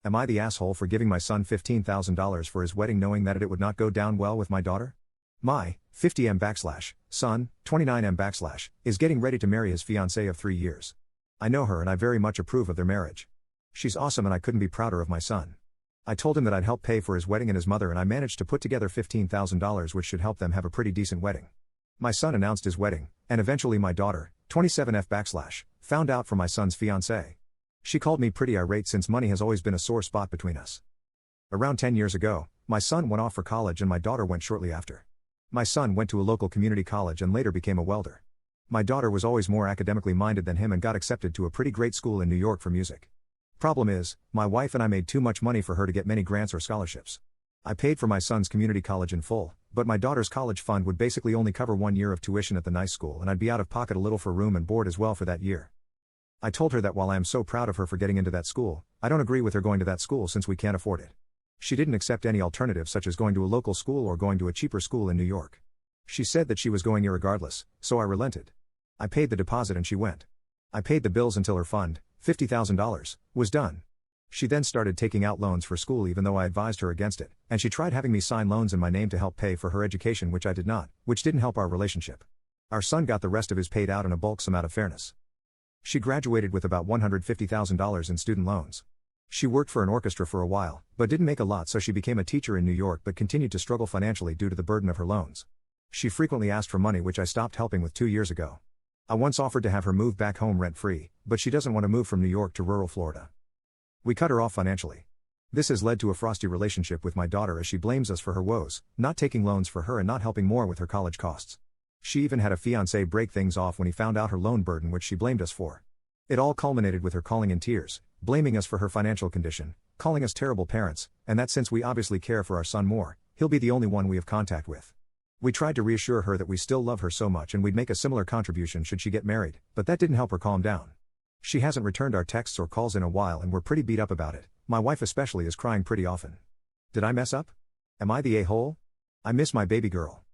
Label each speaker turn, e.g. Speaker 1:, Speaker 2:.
Speaker 1: Am I the asshole for giving my son $15,000 for his wedding knowing that it would not go down well with my daughter? My 50M son, 29M is getting ready to marry his fiancée of 3 years. I know her and I very much approve of their marriage. She's awesome and I couldn't be prouder of my son. I told him that I'd help pay for his wedding and his mother, and I managed to put together $15,000, which should help them have a pretty decent wedding. My son announced his wedding, and eventually my daughter, 27F found out from my son's fiancée. She called me pretty irate since money has always been a sore spot between us. Around 10 years ago, my son went off for college and my daughter went shortly after. My son went to a local community college and later became a welder. My daughter was always more academically minded than him and got accepted to a pretty great school in New York for music. Problem is, my wife and I made too much money for her to get many grants or scholarships. I paid for my son's community college in full, but my daughter's college fund would basically only cover 1 year of tuition at the nice school, and I'd be out of pocket a little for room and board as well for that year. I told her that while I am so proud of her for getting into that school, I don't agree with her going to that school since we can't afford it. She didn't accept any alternatives such as going to a local school or going to a cheaper school in New York. She said that she was going irregardless, so I relented. I paid the deposit and she went. I paid the bills until her fund, $50,000, was done. She then started taking out loans for school even though I advised her against it, and she tried having me sign loans in my name to help pay for her education, which I did not, which didn't help our relationship. Our son got the rest of his paid out in a bulk sum out of fairness. She graduated with about $150,000 in student loans. She worked for an orchestra for a while, but didn't make a lot, so she became a teacher in New York but continued to struggle financially due to the burden of her loans. She frequently asked for money, which I stopped helping with 2 years ago. I once offered to have her move back home rent-free, but she doesn't want to move from New York to rural Florida. We cut her off financially. This has led to a frosty relationship with my daughter as she blames us for her woes, not taking loans for her and not helping more with her college costs. She even had a fiancé break things off when he found out her loan burden, which she blamed us for. It all culminated with her calling in tears, blaming us for her financial condition, calling us terrible parents, and that since we obviously care for our son more, he'll be the only one we have contact with. We tried to reassure her that we still love her so much and we'd make a similar contribution should she get married, but that didn't help her calm down. She hasn't returned our texts or calls in a while and we're pretty beat up about it. My wife especially is crying pretty often. Did I mess up? Am I the a-hole? I miss my baby girl.